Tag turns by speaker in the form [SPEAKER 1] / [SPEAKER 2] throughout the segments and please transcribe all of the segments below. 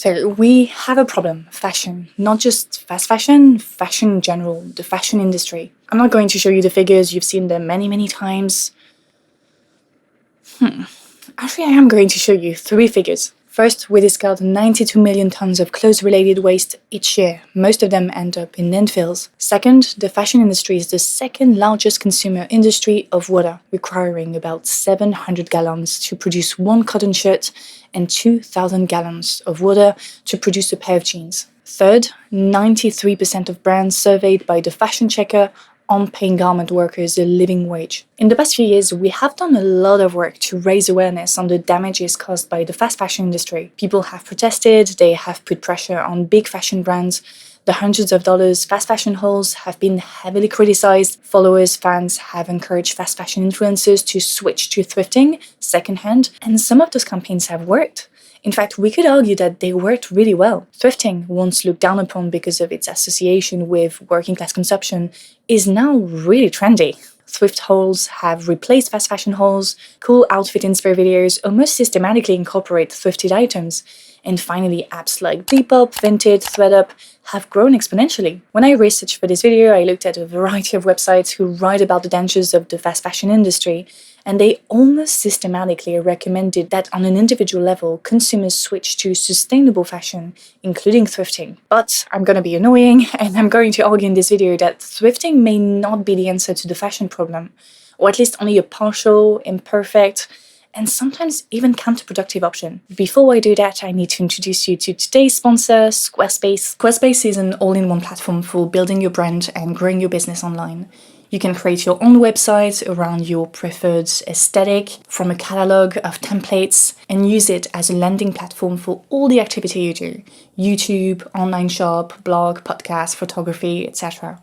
[SPEAKER 1] So we have a problem, fashion. Not just fast fashion, fashion in general, the fashion industry. I'm not going to show you the figures, you've seen them many, many times. Actually, I am going to show you 3 figures. First, we discard 92 million tons of clothes-related waste each year. Most of them end up in landfills. Second, the fashion industry is the second largest consumer industry of water, requiring about 700 gallons to produce 1 cotton shirt and 2,000 gallons of water to produce a pair of jeans. Third, 93% of brands surveyed by the Fashion Checker aren't paying garment workers a living wage. In the past few years, we have done a lot of work to raise awareness on the damages caused by the fast fashion industry. People have protested, they have put pressure on big fashion brands. The hundreds of dollars fast fashion hauls have been heavily criticized. Followers, fans have encouraged fast fashion influencers to switch to thrifting, secondhand, and some of those campaigns have worked. In fact, we could argue that they worked really well. Thrifting, once looked down upon because of its association with working-class consumption, is now really trendy. Thrift hauls have replaced fast fashion hauls, cool outfit-inspired videos almost systematically incorporate thrifted items, and finally apps like Depop, Vinted, ThreadUp have grown exponentially. When I researched for this video, I looked at a variety of websites who write about the dangers of the fast fashion industry, and they almost systematically recommended that on an individual level, consumers switch to sustainable fashion, including thrifting. But I'm gonna be annoying, and I'm going to argue in this video that thrifting may not be the answer to the fashion problem, or at least only a partial, imperfect, and sometimes even counterproductive option. Before I do that, I need to introduce you to today's sponsor, Squarespace. Squarespace is an all-in-one platform for building your brand and growing your business online. You can create your own website around your preferred aesthetic from a catalog of templates and use it as a landing platform for all the activity you do: YouTube, online shop, blog, podcast, photography, etc.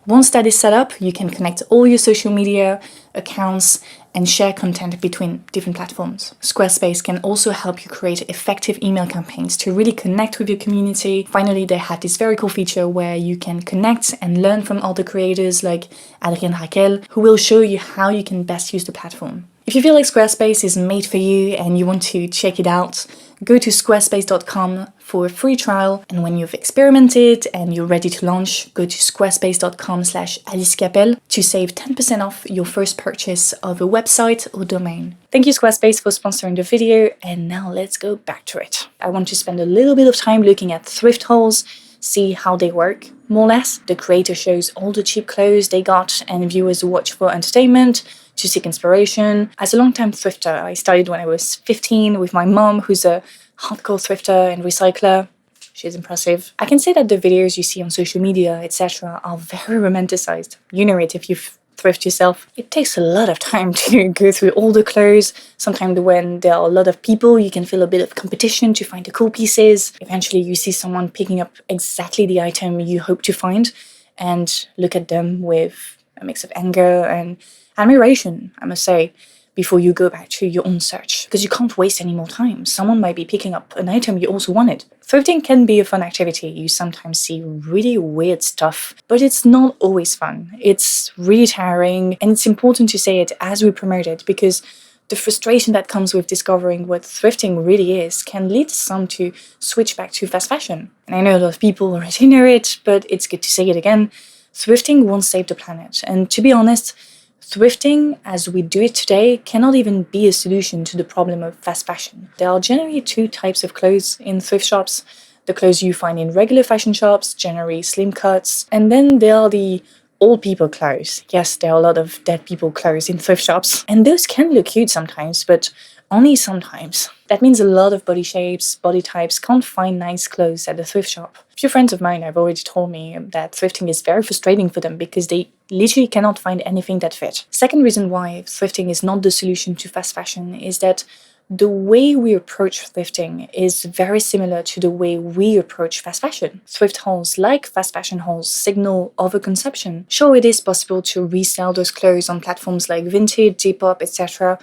[SPEAKER 1] Once that is set up, you can connect all your social media accounts and share content between different platforms. Squarespace can also help you create effective email campaigns to really connect with your community. Finally, they have this very cool feature where you can connect and learn from other creators like Adrien Raquel, who will show you how you can best use the platform. If you feel like Squarespace is made for you and you want to check it out, go to squarespace.com for a free trial, and when you've experimented and you're ready to launch, go to squarespace.com/alice.cappelleyt to save 10% off your first purchase of a website or domain. Thank you, Squarespace, for sponsoring the video, and now let's go back to it. I want to spend a little bit of time looking at thrift hauls, see how they work, more or less. The creator shows all the cheap clothes they got, and viewers watch for entertainment, to seek inspiration. As a long-time thrifter, I started when I was 15 with my mom, who's a hardcore thrifter and recycler. She's impressive. I can say that the videos you see on social media, etc. are very romanticized. You know it if you've thrift yourself. It takes a lot of time to go through all the clothes. Sometimes when there are a lot of people, you can feel a bit of competition to find the cool pieces. Eventually you see someone picking up exactly the item you hope to find and look at them with a mix of anger and admiration, I must say, before you go back to your own search, because you can't waste any more time. Someone might be picking up an item you also wanted. Thrifting can be a fun activity. You sometimes see really weird stuff, but it's not always fun. It's really tiring, and it's important to say it as we promote it, because the frustration that comes with discovering what thrifting really is can lead some to switch back to fast fashion. And I know a lot of people already know it, but it's good to say it again. Thrifting won't save the planet, and to be honest, thrifting, as we do it today, cannot even be a solution to the problem of fast fashion. There are generally 2 types of clothes in thrift shops. The clothes you find in regular fashion shops, generally slim cuts, and then there are the old people clothes. Yes, there are a lot of dead people clothes in thrift shops, and those can look cute sometimes, but only sometimes. That means a lot of body shapes, body types can't find nice clothes at the thrift shop. A few friends of mine have already told me that thrifting is very frustrating for them because they literally cannot find anything that fit. Second reason why thrifting is not the solution to fast fashion is that the way we approach thrifting is very similar to the way we approach fast fashion. Thrift hauls, like fast fashion hauls, signal overconsumption. Sure, it is possible to resell those clothes on platforms like Vinted, Depop, etc.,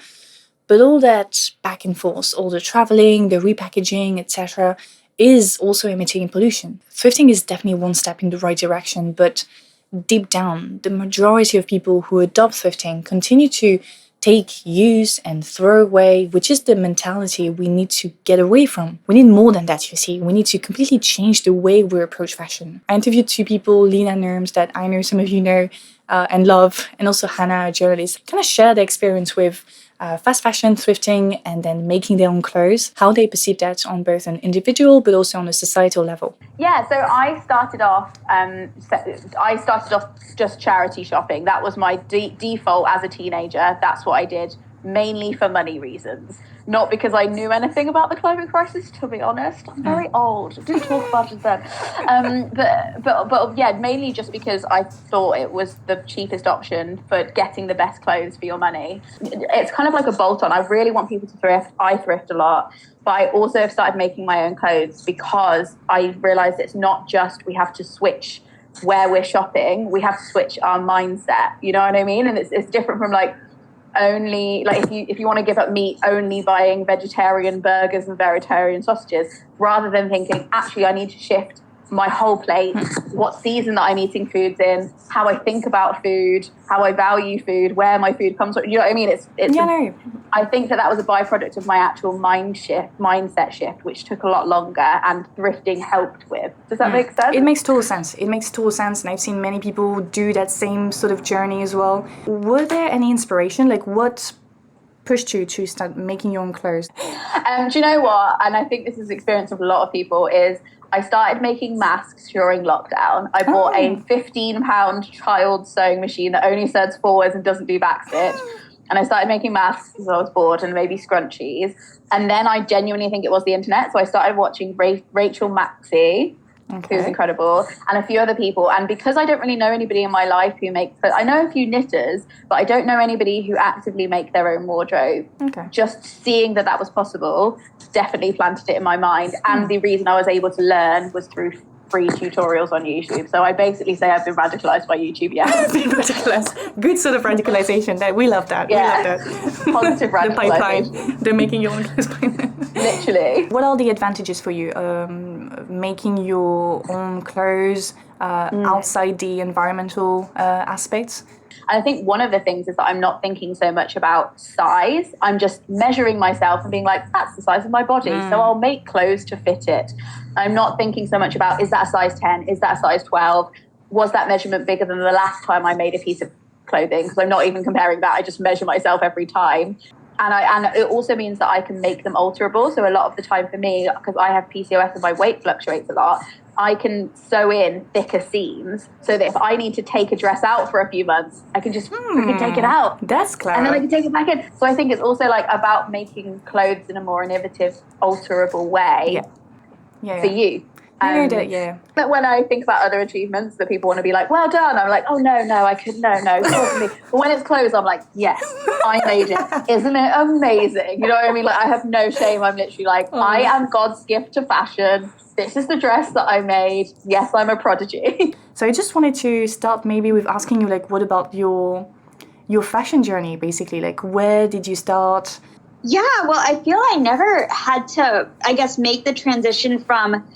[SPEAKER 1] but all that back and forth, all the traveling, the repackaging, etc., is also emitting pollution. Thrifting is definitely one step in the right direction, but deep down, the majority of people who adopt thrifting continue to take, use, and throw away, which is the mentality we need to get away from. We need more than that, you see. We need to completely change the way we approach fashion. I interviewed two people, Lena Nerms, that I know some of you know and love, and also Hannah, a journalist, kind of share their experience with fast fashion, thrifting, and then making their own clothes, how they perceive that on both an individual but also on a societal level.
[SPEAKER 2] Yeah, so I started off just charity shopping. That was my default as a teenager. That's what I did, mainly for money reasons. Not because I knew anything about the climate crisis, to be honest. I'm very old. Didn't talk about it then. But yeah, mainly just because I thought it was the cheapest option for getting the best clothes for your money. It's kind of like a bolt-on. I really want people to thrift. I thrift a lot. But I also have started making my own clothes because I realised it's not just we have to switch where we're shopping. We have to switch our mindset. You know what I mean? And it's different from like only like if you want to give up meat, only buying vegetarian burgers and vegetarian sausages, rather than thinking actually I need to shift my whole plate, what season that I'm eating foods in, how I think about food, how I value food, where my food comes from. You know what I mean? I think that was a byproduct of my actual mindset shift, which took a lot longer, and thrifting helped with. Does that make sense?
[SPEAKER 1] It makes total sense. And I've seen many people do that same sort of journey as well. Were there any inspiration? Like, what pushed you to start making your own clothes?
[SPEAKER 2] Do you know what? And I think this is the experience of a lot of people, is I started making masks during lockdown. I bought a £15 child sewing machine that only serves forwards and doesn't do backstitch. And I started making masks because I was bored, and maybe scrunchies. And then I genuinely think it was the internet. So I started watching Rachel Maxey, who's incredible, and a few other people. And because I don't really know anybody in my life who makes, I know a few knitters, but I don't know anybody who actively make their own wardrobe. Just seeing that was possible definitely planted it in my mind. And the reason I was able to learn was through free tutorials on YouTube. So I basically say I've been radicalized by YouTube.
[SPEAKER 1] Radicalized. Good sort of radicalization. That we love that.
[SPEAKER 2] Yeah.
[SPEAKER 1] We love that.
[SPEAKER 2] Positive radicalization.
[SPEAKER 1] The pipeline. They're making your own clothes.
[SPEAKER 2] Literally.
[SPEAKER 1] What are the advantages for you making your own clothes outside the environmental aspects?
[SPEAKER 2] And I think one of the things is that I'm not thinking so much about size. I'm just measuring myself and being like, that's the size of my body, so I'll make clothes to fit it. I'm not thinking so much about, is that a size 10? Is that a size 12? Was that measurement bigger than the last time I made a piece of clothing? Because I'm not even comparing that. I just measure myself every time. And it also means that I can make them alterable. So a lot of the time for me, because I have PCOS and my weight fluctuates a lot, I can sew in thicker seams so that if I need to take a dress out for a few months, I can just freaking take it out.
[SPEAKER 1] That's clever.
[SPEAKER 2] And then I can take it back in. So I think it's also like about making clothes in a more innovative, alterable way for you. But when I think about other achievements that people want to be like, well done, I'm like, oh no, I could, no, totally. But when it's clothes, I'm like, yes, I made it. Isn't it amazing? You know what I mean? Like, I have no shame. I'm literally like, I am God's gift to fashion. This is the dress that I made. Yes, I'm a prodigy.
[SPEAKER 1] So I just wanted to start maybe with asking you, like, what about your fashion journey, basically? Like, where did you start?
[SPEAKER 3] Yeah, well, I feel I never had to, I guess, make the transition from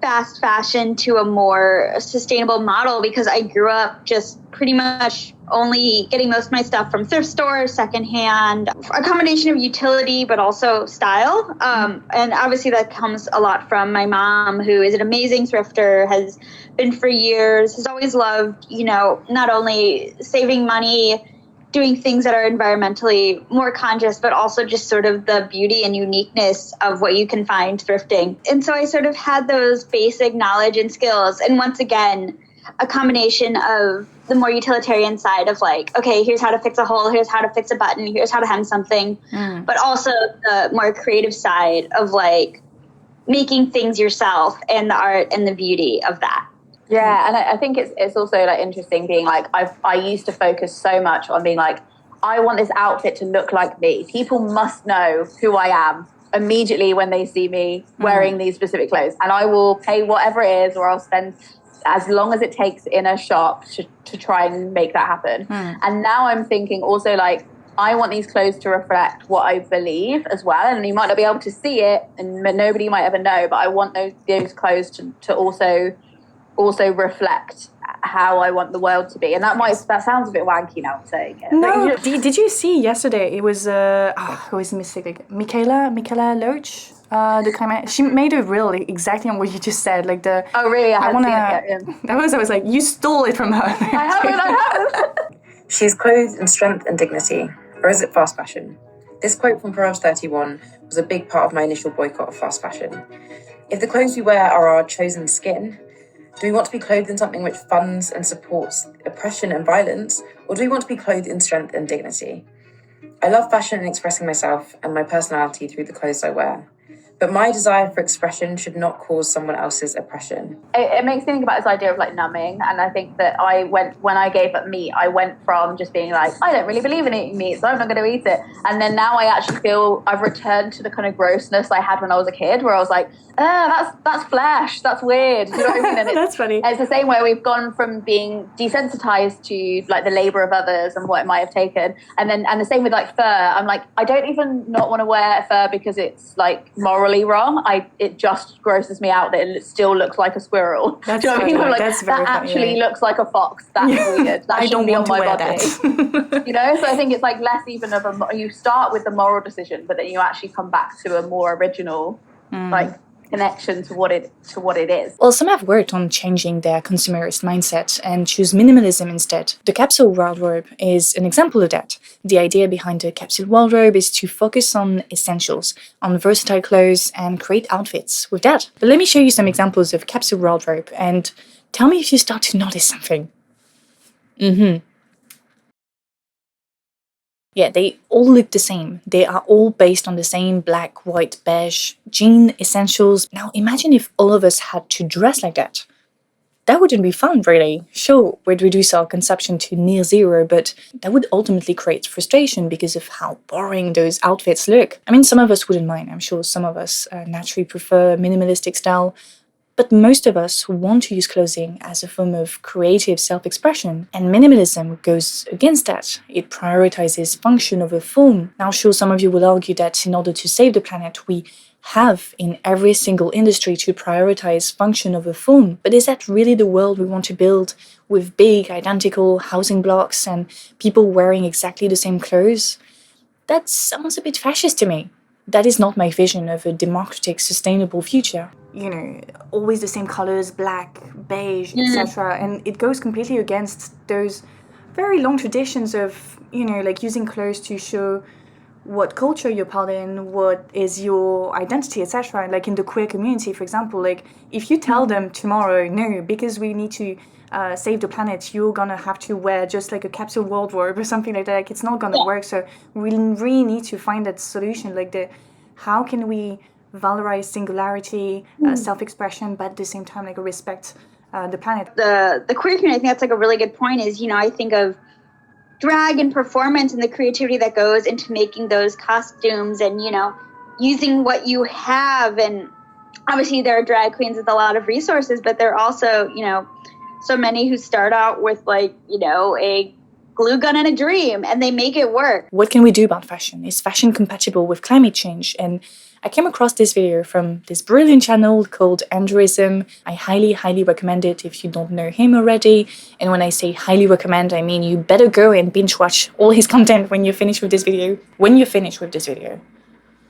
[SPEAKER 3] fast fashion to a more sustainable model, because I grew up just pretty much only getting most of my stuff from thrift stores, secondhand, a combination of utility but also style. And obviously that comes a lot from my mom, who is an amazing thrifter, has been for years, has always loved, not only saving money, doing things that are environmentally more conscious, but also just sort of the beauty and uniqueness of what you can find thrifting. And so I sort of had those basic knowledge and skills. And once again, a combination of the more utilitarian side of like, okay, here's how to fix a hole, here's how to fix a button, here's how to hem something, but also the more creative side of like making things yourself and the art and the beauty of that.
[SPEAKER 2] Yeah, and I think it's also like interesting being like, I used to focus so much on being like, I want this outfit to look like me. People must know who I am immediately when they see me wearing these specific clothes. And I will pay whatever it is, or I'll spend as long as it takes in a shop to try and make that happen. And now I'm thinking also like, I want these clothes to reflect what I believe as well. And you might not be able to see it and nobody might ever know, but I want those clothes to also reflect how I want the world to be. And that sounds a bit wanky now saying it.
[SPEAKER 1] No, did you see yesterday? It was who is mistake? Michaela Loach. The climate. She made a reel exactly on what you just said. Like the.
[SPEAKER 2] Oh really? I haven't seen it yet.
[SPEAKER 1] I was like, you stole it from her.
[SPEAKER 2] I haven't.
[SPEAKER 4] She's clothed in strength and dignity, or is it fast fashion? This quote from Proverbs 31 was a big part of my initial boycott of fast fashion. If the clothes we wear are our chosen skin, do we want to be clothed in something which funds and supports oppression and violence, or do we want to be clothed in strength and dignity? I love fashion and expressing myself and my personality through the clothes I wear. But my desire for expression should not cause someone else's oppression.
[SPEAKER 2] It makes me think about this idea of like numbing. And I think that when I gave up meat, I went from just being like, I don't really believe in eating meat, so I'm not going to eat it. And then now I actually feel I've returned to the kind of grossness I had when I was a kid, where I was like, that's flesh, that's weird. You know what I mean? And
[SPEAKER 1] That's funny.
[SPEAKER 2] It's the same way we've gone from being desensitized to like the labor of others and what it might have taken. And the same with like fur. I'm like, I don't even not want to wear fur because it's like morally wrong. It just grosses me out that it still looks like a squirrel.
[SPEAKER 1] That's
[SPEAKER 2] Do you know what I mean? I'm like,
[SPEAKER 1] That's very
[SPEAKER 2] that
[SPEAKER 1] funny,
[SPEAKER 2] actually
[SPEAKER 1] yeah.
[SPEAKER 2] looks like a fox. That's weird. That
[SPEAKER 1] I
[SPEAKER 2] shouldn't
[SPEAKER 1] don't
[SPEAKER 2] be
[SPEAKER 1] want
[SPEAKER 2] on
[SPEAKER 1] to
[SPEAKER 2] my
[SPEAKER 1] wear
[SPEAKER 2] body.
[SPEAKER 1] that.
[SPEAKER 2] You know, so I think it's like less even of you start with the moral decision, but then you actually come back to a more original like connection to what it is.
[SPEAKER 1] Well, some have worked on changing their consumerist mindset and choose minimalism instead. The capsule wardrobe is an example of that. The idea behind the capsule wardrobe is to focus on essentials, on versatile clothes, and create outfits with that. But let me show you some examples of capsule wardrobe and tell me if you start to notice something. Yeah, they all look the same. They are all based on the same black, white, beige jean essentials. Now imagine if all of us had to dress like that. That wouldn't be fun, really. Sure, we'd reduce our consumption to near zero, but that would ultimately create frustration because of how boring those outfits look. I mean, some of us wouldn't mind. I'm sure some of us naturally prefer minimalistic style. But most of us want to use clothing as a form of creative self-expression, and minimalism goes against that. It prioritizes function over form. Now, sure, some of you will argue that in order to save the planet, we have in every single industry to prioritize function over form. But is that really the world we want to build, with big, identical housing blocks and people wearing exactly the same clothes? That sounds a bit fascist to me. That is not my vision of a democratic, sustainable future. You know, always the same colors, black, beige, etc. And it goes completely against those very long traditions of, you know, like using clothes to show what culture you're part in, what is your identity, etc. Like in the queer community, for example, like if you tell them tomorrow, no, because we need to save the planet, you're gonna have to wear just like a capsule wardrobe or something like that, like it's not gonna work. So we really need to find that solution, like how can we valorize singularity, self-expression, but at the same time like respect the planet.
[SPEAKER 3] The queer community, I think that's like a really good point, is, you know, I think of drag and performance and the creativity that goes into making those costumes and, you know, using what you have. And obviously there are drag queens with a lot of resources, but there are also, you know, so many who start out with like, you know, a glue gun and a dream and they make it work.
[SPEAKER 1] What can we do about fashion? Is fashion compatible with climate change? And I came across this video from this brilliant channel called Andrewism. I highly recommend it if you don't know him already. And when I say highly recommend, I mean you better go and binge watch all his content when you're finished with this video.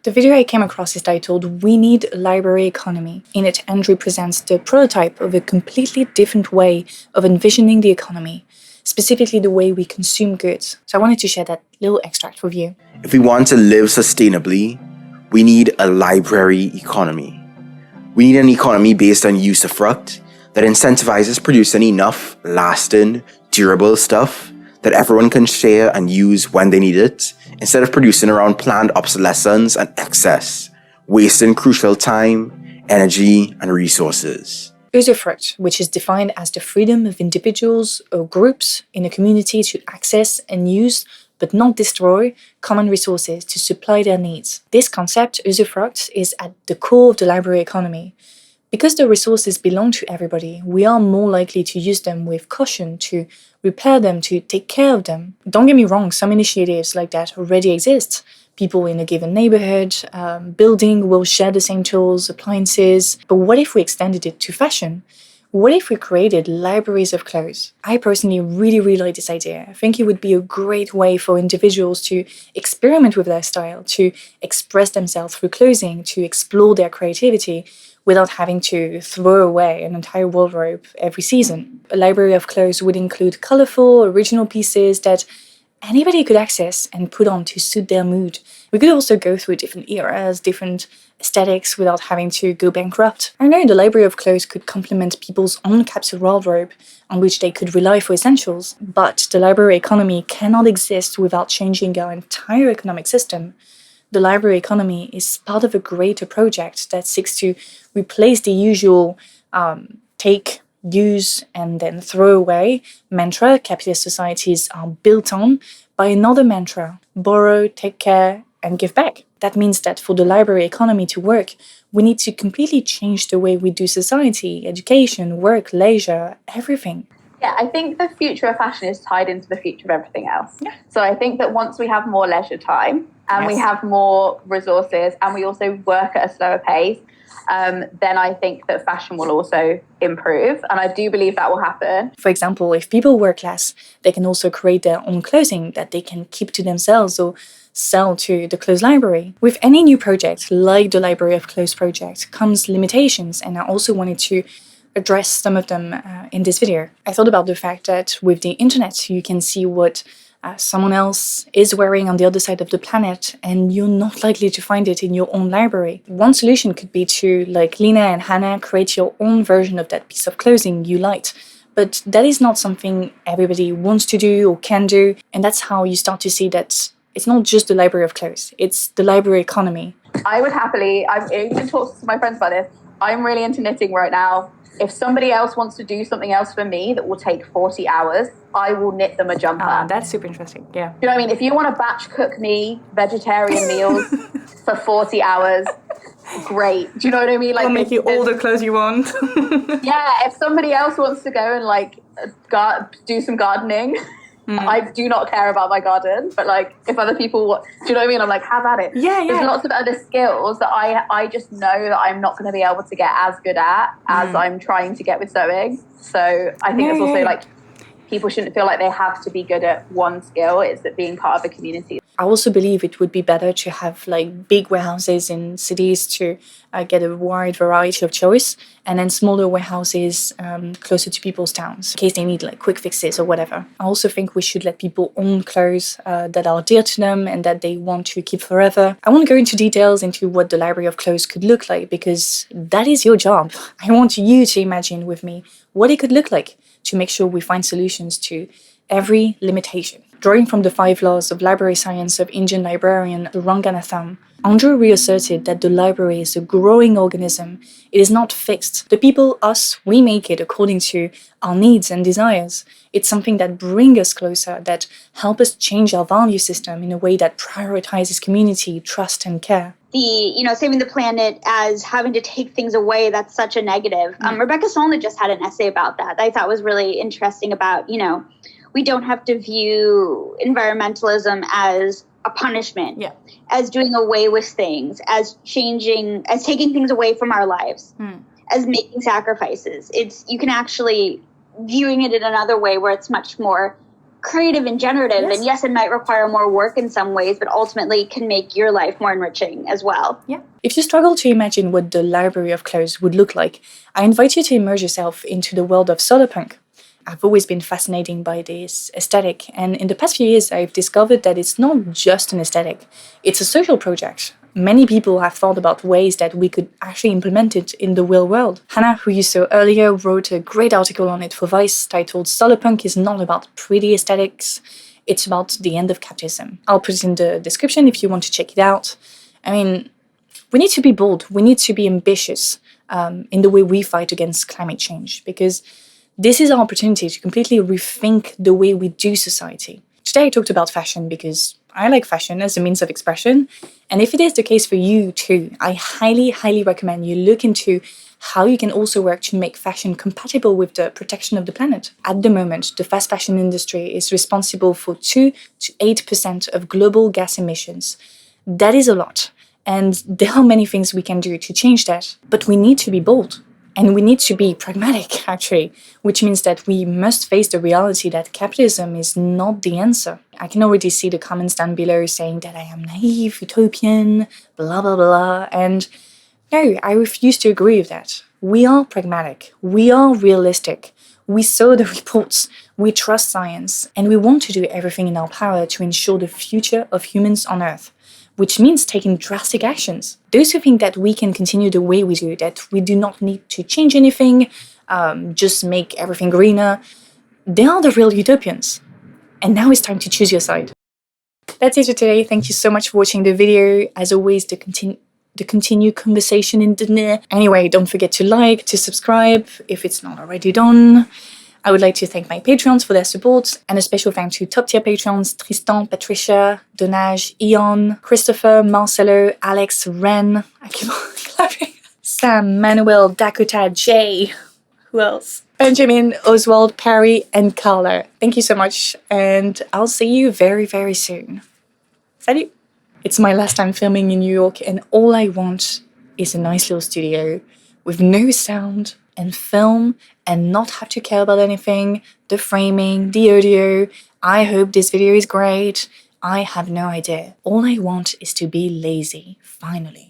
[SPEAKER 1] The video I came across is titled "We Need a Library Economy." In it, Andrew presents the prototype of a completely different way of envisioning the economy, specifically the way we consume goods. So I wanted to share that little extract with you.
[SPEAKER 5] If we want to live sustainably, we need a library economy. We need an economy based on use of fruit that incentivizes producing enough lasting, durable stuff that everyone can share and use when they need it, instead of producing around planned obsolescence and excess, wasting crucial time, energy, and resources.
[SPEAKER 1] Usufruct, which is defined as the freedom of individuals or groups in a community to access and use, but not destroy, common resources to supply their needs. This concept, usufruct, is at the core of the library economy. Because the resources belong to everybody, we are more likely to use them with caution, to repair them, to take care of them. Don't get me wrong, some initiatives like that already exist. People in a given neighborhood, building will share the same tools, appliances. But what if we extended it to fashion? What if we created libraries of clothes? I personally really like this idea. I think it would be a great way for individuals to experiment with their style, to express themselves through clothing, to explore their creativity without having to throw away an entire wardrobe every season. A library of clothes would include colorful, original pieces that anybody could access and put on to suit their mood. We could also go through different eras, different aesthetics without having to go bankrupt. I know the library of clothes could complement people's own capsule wardrobe on which they could rely for essentials, but the library economy cannot exist without changing our entire economic system. The library economy is part of a greater project that seeks to replace the usual take, use, and then throw away mantra capitalist societies are built on by another mantra: borrow, take care, and give back. That means that for the library economy to work, we need to completely change the way we do society, education, work, leisure, everything.
[SPEAKER 2] Yeah, I think the future of fashion is tied into the future of everything else. Yeah. So I think that once we have more leisure time and we have more resources and we also work at a slower pace, then I think that fashion will also improve. And I do believe that will happen.
[SPEAKER 1] For example, if people work less, they can also create their own clothing that they can keep to themselves or sell to the clothes library. With any new project, like the Library of Clothes project, comes limitations, and I also wanted to address some of them in this video. I thought about the fact that with the internet, you can see what someone else is wearing on the other side of the planet, and you're not likely to find it in your own library. One solution could be to, like Lena and Hannah, create your own version of that piece of clothing you liked. But that is not something everybody wants to do or can do, and that's how you start to see that it's not just the library of clothes, it's the library economy.
[SPEAKER 2] I would happily, I've even talked to my friends about this, I'm really into knitting right now. If somebody else wants to do something else for me that will take 40 hours, I will knit them a jumper.
[SPEAKER 1] That's super interesting, yeah.
[SPEAKER 2] Do you know what I mean? If you want to batch cook me vegetarian meals for 40 hours, great. Do you know what I mean? Like,
[SPEAKER 1] I'll make you all the clothes you want.
[SPEAKER 2] Yeah, if somebody else wants to go and like do some gardening, I do not care about my garden, but like if other people do you know what I mean? I'm like, have at it.
[SPEAKER 1] Yeah.
[SPEAKER 2] There's lots of other skills that I just know that I'm not going to be able to get as good at as I'm trying to get with sewing. So I think it's also like people shouldn't feel like they have to be good at one skill. It's that being part of a community.
[SPEAKER 1] I also believe it would be better to have like big warehouses in cities to get a wide variety of choice, and then smaller warehouses closer to people's towns in case they need like quick fixes or whatever. I also think we should let people own clothes that are dear to them and that they want to keep forever. I won't go into details into what the library of clothes could look like because that is your job. I want you to imagine with me what it could look like to make sure we find solutions to every limitation. Drawing from the 5 laws of library science of Indian librarian Ranganatham, Andrew reasserted that the library is a growing organism. It is not fixed. The people, us, we make it according to our needs and desires. It's something that brings us closer, that helps us change our value system in a way that prioritizes community, trust, and care.
[SPEAKER 3] Saving the planet as having to take things away, that's such a negative. Rebecca Solnit just had an essay about that I thought was really interesting about, we don't have to view environmentalism as a punishment, as doing away with things, as taking things away from our lives, as making sacrifices. You can actually viewing it in another way where it's much more creative and generative. And yes, it might require more work in some ways, but ultimately can make your life more enriching as well.
[SPEAKER 1] Yeah. If you struggle to imagine what the library of clothes would look like, I invite you to immerse yourself into the world of solarpunk. I've always been fascinated by this aesthetic, and in the past few years I've discovered that it's not just an aesthetic, it's a social project. Many people have thought about ways that we could actually implement it in the real world. Hannah, who you saw earlier, wrote a great article on it for Vice titled "Solarpunk is not about pretty aesthetics, it's about the end of capitalism." I'll put it in the description if you want to check it out. I mean, we need to be bold, we need to be ambitious in the way we fight against climate change, because this is our opportunity to completely rethink the way we do society. Today I talked about fashion because I like fashion as a means of expression, and if it is the case for you too, I highly recommend you look into how you can also work to make fashion compatible with the protection of the planet. At the moment, the fast fashion industry is responsible for 2 to 8% of global gas emissions. That is a lot, and there are many things we can do to change that, but we need to be bold. And we need to be pragmatic, actually, which means that we must face the reality that capitalism is not the answer. I can already see the comments down below saying that I am naive, utopian, blah, blah, blah. And no, I refuse to agree with that. We are pragmatic. We are realistic. We saw the reports. We trust science. And we want to do everything in our power to ensure the future of humans on Earth, which means taking drastic actions. Those who think that we can continue the way we do, that we do not need to change anything, just make everything greener, they are the real utopians. And now it's time to choose your side. That's it for today. Thank you so much for watching the video. As always, the continued conversation in the... Anyway, don't forget to like, to subscribe, if it's not already done. I would like to thank my Patreons for their support, and a special thanks to top-tier Patrons Tristan, Patricia, Donage, Ion, Christopher, Marcelo, Alex, Ren, I keep on clapping, Sam, Manuel, Dakota, Jay, who else? Benjamin, Oswald, Perry, and Carla. Thank you so much, and I'll see you very, very soon. Salut! It's my last time filming in New York, and all I want is a nice little studio with no sound and film and not have to care about anything, the framing, the audio. I hope this video is great. I have no idea. All I want is to be lazy, finally.